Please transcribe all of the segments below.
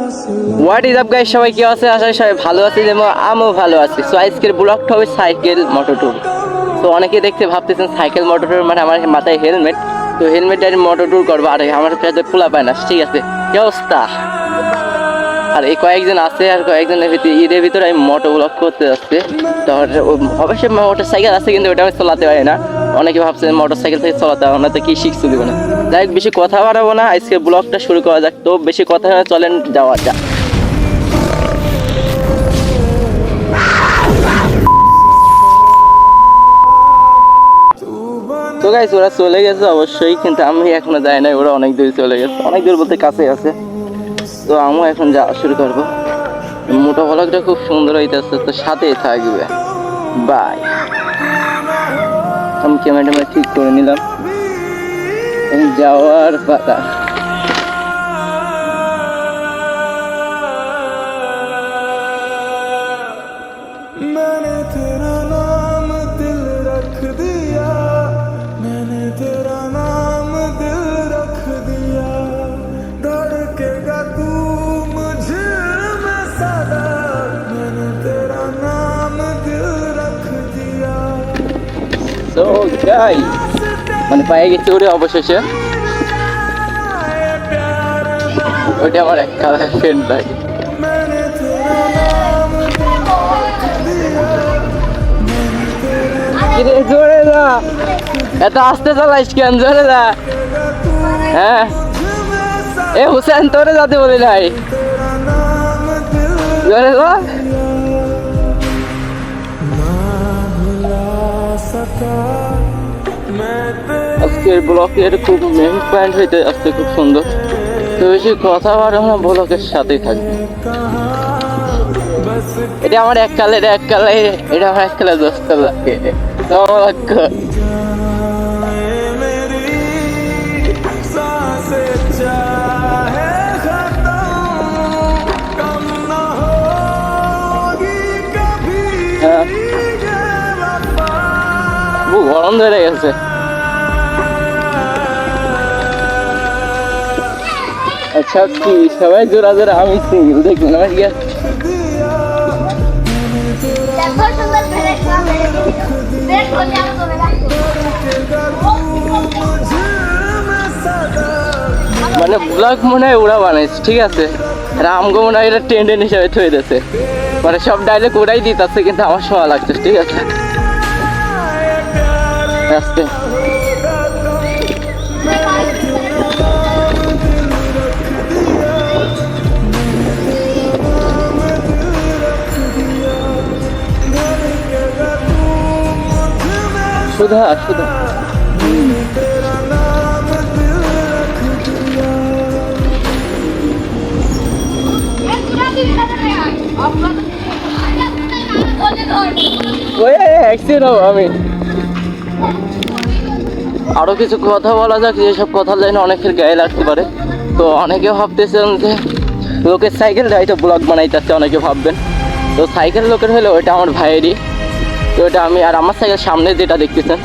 What is up guys, সবাই কি আছে? আশা করি সবাই ভালো আছে, যেমন আমিও ভালো আছি। সো আজকের ব্লগটা হবে সাইকেল মোটর ট্যুর। তো অনেকে দেখতে ভাবতেছেন সাইকেল মোটর ট্যুর মানে আমার মাথায় হেলমেট, তো হেলমেট আর মোটর ট্যুর করবো। আর আমার কাছে খোলা পায় না, ঠিক আছে? কি অবস্থা? আর এই কয়েকজন আছে, আর কয়েকজনের ভিতরে ঈদের ভিতরে আমি মোটর ব্লগ করতে যাচ্ছি। তো অবশ্যই মোটর সাইকেল আছে, কিন্তু ওটা আমি চালাতে পারি না। অনেকে ভাবছে মোটর সাইকেল থেকে চালাতে হবে না, তো কি শিখছি দিব না। যাই হোক, বেশি কথা বাড়াবো না, আজকে ব্লগটা শুরু করা যাক। তো বেশি কথা না, চলেন যাওয়া যাক। তো গাইস, ওরা চলে গেছে অবশ্যই, কিন্তু আমি এখনো যাই নাই। ওরা অনেক দূর চলে গেছে, অনেক দূর বলতে কাছে আছে। তো আমিও এখন যাওয়া শুরু করবো। মোটো ব্লগটা খুব সুন্দর হইতেছে, তো সাথেই থাকবে। বাই। আমি ক্যামেরাটা ঠিক করে নিলাম, যাওয়ার পাতা। मैंने तेरा नाम दिल रख दिया, मैंने तेरा नाम दिल रख दिया, धड़केगा तू मुझे में सदा, मैंने तेरा नाम दिल रख दिया। So guys, মানে পায়ে গেছে ওরে অবশেষে। ওইটা আমার এক কালার ফ্রেন্ড ভাই। কিরে জোরে যা, এত আস্তে চালাইস কেন? জোরে যা। হ্যাঁ, এ হুসেন, তোরে যাতে বলি নাই, জোরে যা। আজকের ব্লকের খুব মেইন পয়েন্ট হইতে আসছে, খুব সুন্দর। তো বেশি কথা বাড়াবো না, ব্লকের সাথেই থাকবে। এটা আমার এক কালে, এটা আমার এক কালে 10 লাগে। গরম ধরে গেছে। আচ্ছা, কি সবাই জোড়া জোড়া, আমি সিঙ্গেল দেখবেন আমার গিয়ে। মানে ব্লগ মনে হয় ওরা বানাইছে, ঠিক আছে? রামগো মনে হয় এটা ট্রেন্ডের হিসাবে থয়ে দিয়েছে, মানে সব ডাইলেক ওরাই দিতেছে, কিন্তু আমার সময় লাগছে, ঠিক আছে? আস্তে সুধা সুধা। আমি আরো কিছু কথা বলা যাক, যেসব কথা লাইনে অনেকের গায়ে লাগতে পারে। তো অনেকে ভাবতেছেন যে লোকের সাইকেল হয়তো ব্লগ বানাইতেছে, অনেকে ভাববেন। তো সাইকেল লোকের হলে ওইটা আমার ভাইয়েরই। তো ওটা আমি, আর আমার সাইকেল সামনে যেটা দেখতেছেন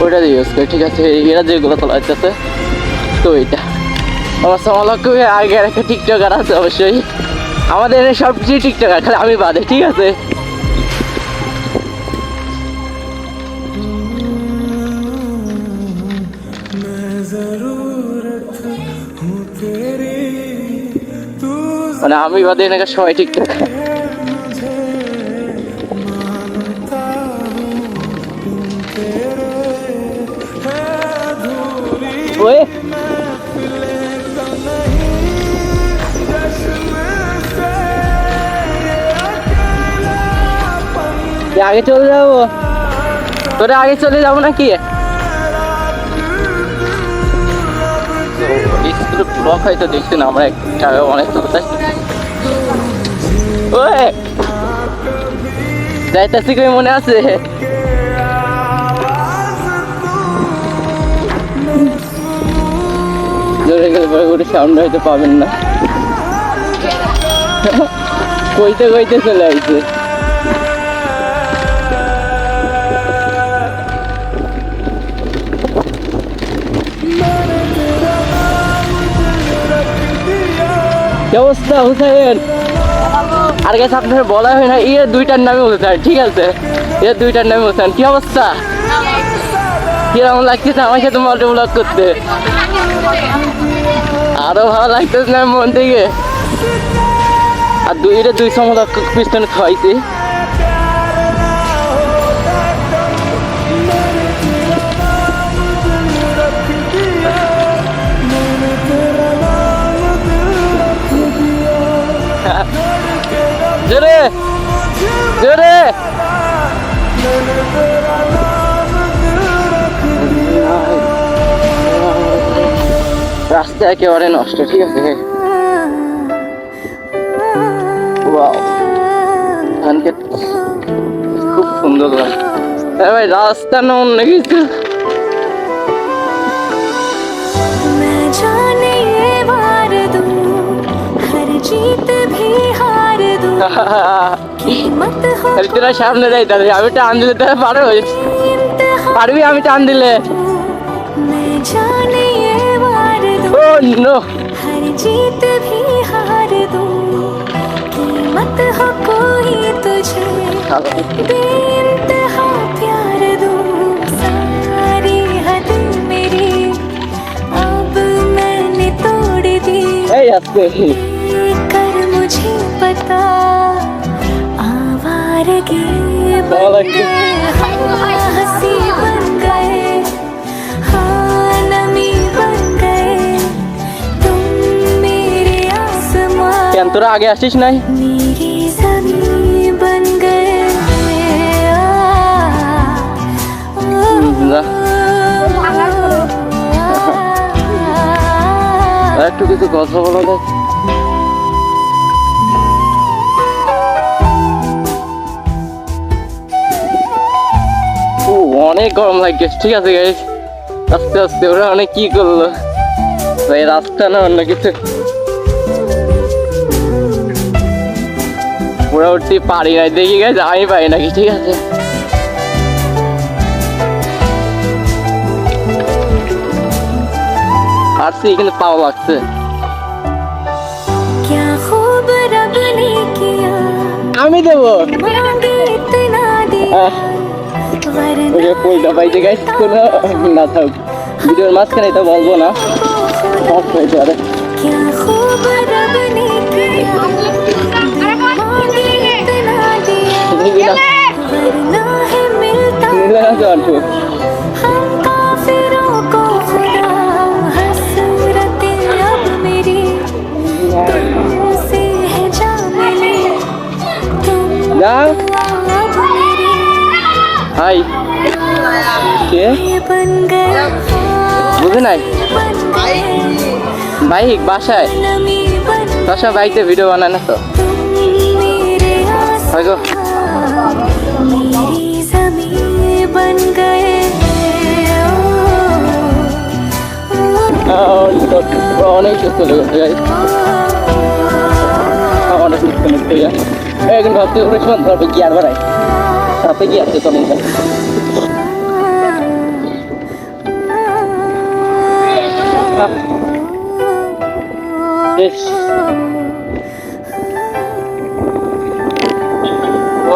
ওইটা দিয়ে ইউজ করি, ঠিক আছে? এরা যেগুলো চালাইতেছে, তো ওইটা আমার সমলক্ষ। আগে একটা টিকটকার আছে, অবশ্যই আমাদের এনে সব কিছু টিকটকার, খালি আমি বাদে, ঠিক আছে? মানে আমি বাদে এনে সবাই টিকটক। ওই আগে চলে যাবো, তোরা আগে চলে যাবো নাকি? ব্লক হয়তো দেখছি না আমরা, একটা অনেক যাইতেছি, কই মনে আছে? জোরে গেলে পরে ওটা সাউন্ড হয়তো পাবেন না। কইতে কইতে চলে আসছে। কি অবস্থা হুসাইন? আর গাইস আপনার বলা হয় না এর দুইটার নামে হুসাইন, ঠিক আছে? এর দুইটার নামে হুসাইন। কি অবস্থা? কিরকম লাগতেছে আমার সাথে মোটো ব্লগ করতে? আরো ভালো লাগতেছে না মন থেকে? আর দুই সময় পিছনে খাইছি। জোরে জোরে রাস্তা একেবারে নষ্ট, ঠিক আছে? ওয়াও, খুব সুন্দর লাগে ভাই, রাস্তা না অন্য কিছু। তোরা সামনে যাই, তাহলে আমি টান দিলে তারা পারবি? আমি টান দিলে Oh no! हर जीत भी हार दूं, कीमत हो कोई तुझे बेइंतहा प्यार दूं, सारी हद मेरी अब मैंने तोड़ दी। Hey, aske. कर मुझे पता आवारगी बन गए, हंसी बन गए, हाँ नमी बन गए, तुम मेरे आसमां, কেন তোরা আগে আসিস নাই? मेरी ज़मीं बन गए। একটু কিছু কথা বলা যায়? অনেক গরম লাগছে, ঠিক আছে গাইস? আস্তে আস্তে ওরা অনেক কি করলো ভাই, রাস্তা না অন্য কিছু। ওরা উঠতে পারি না, দেখি গাইস আমি পাই নাকি, ঠিক আছে? আসছি কিন্তু পাওয়া লাগছে। क्या खूब रब ने किया, আমি দেবো मांगे इतना दिया, वरना ওই কইটা পাইছে গাইস, কোনো না থাক, ভিডিওর মাঝখানে তো বলবো না। क्या खूब रब ने किया, मांगे इतना दिया, वरना है मिलता हम काफिरों को खुदा, हसरतें अब मेरी तुमसे है जा मिली, तुम যা अब मेरी হাই কে ये बन गए, বুঝে নাই बन गए, বাইক বাসায় नमी बन বাসা বাইকতে ভিডিও বানায় না তো तुम मेरे হয়তো आसमां, मेरी ज़मीं बन गए। অনেক সুস্থ লেগেছে গাইস, অনেক সুস্থ লেগেছে গাইস। এখন ভাবতে ওরা সন্ধ্যা হবে গিয়ার বাড়াই, তাতে কি আছে তখন বেশ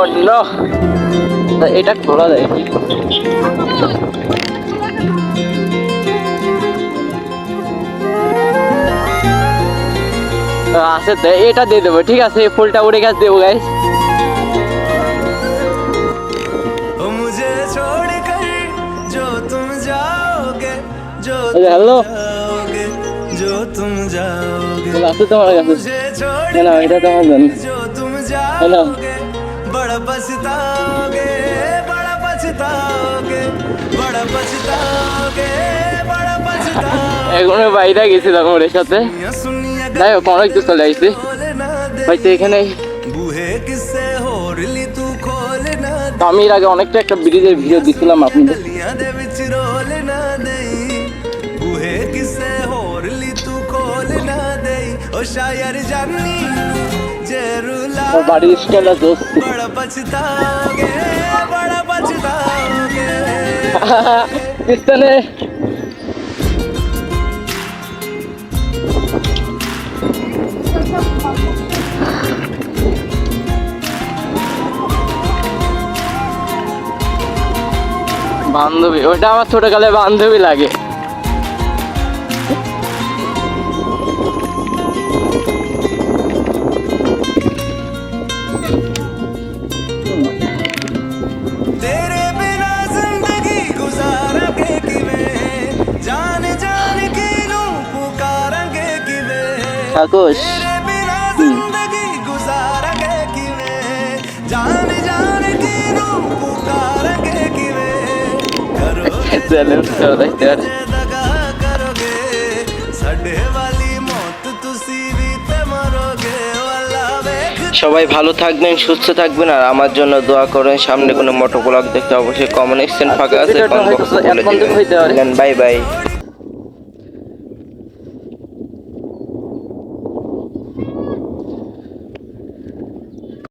অন্য এটা খোলা যায়। আছে তো, এটা দিয়ে দেবো, ঠিক আছে? এই ফুলটা উড়ে গেছে দেবো গাইস। मुझे छोड़कर जो तुम जाओगे, जो হ্যালো जाओगे, जो तुम जाओगे, আছে তোমার কাছে? मुझे छोड़ না এটা তোমার জন্য। जो तुम হ্যালো जाओगे, बड़ा पछताओगे, बड़ा पछताओगे, बड़ा पछताओगे, बड़ा पछताओगे। এখন বাইরে গেছিলাম ওর সাথে, सुनिया যাই হোক অনেক দূর চলে আসছি खोल ना दे, হয়তো এখানে। बूहे किससे होरली तू खोल ना তো আমি এর আগে অনেকটা একটা ব্রিজের ভিডিও দিছিলাম আপনাদের। गलियां दे विच रोल ना देई, बूहे किसे होरली तू खोल ना देई, ओ शायर जानी जरूला ওর বাড়ির স্টাইলটা জোস। बड़ा पछताओगे, बड़ा पछताओगे। পিছনে বান্ধবী, ওটা আমার ছোটকালে বান্ধবী লাগে। तेरे बिना जिंदगी गुजारांगे किवें जान जान के नू पुकारांगे किवें থাকুস। तेरे बिना जिंदगी गुजारांगे किवें जान जान के नू पुकारांगे किवें करोगे দেখতে পারে। जे दगा करोगे साडे वाली मौत तुसी भी ते मरोगे वाला वेख সবাই ভালো থাকবেন, সুস্থ থাকবেন, আর আমার জন্য দোয়া করেন। সামনে কোনো মোটো ব্লগ দেখতে অবশ্যই কমেন্ট সেকশন ফাঁকা আছে, কমেন্ট বক্সে বলে দিবেন। Bye bye.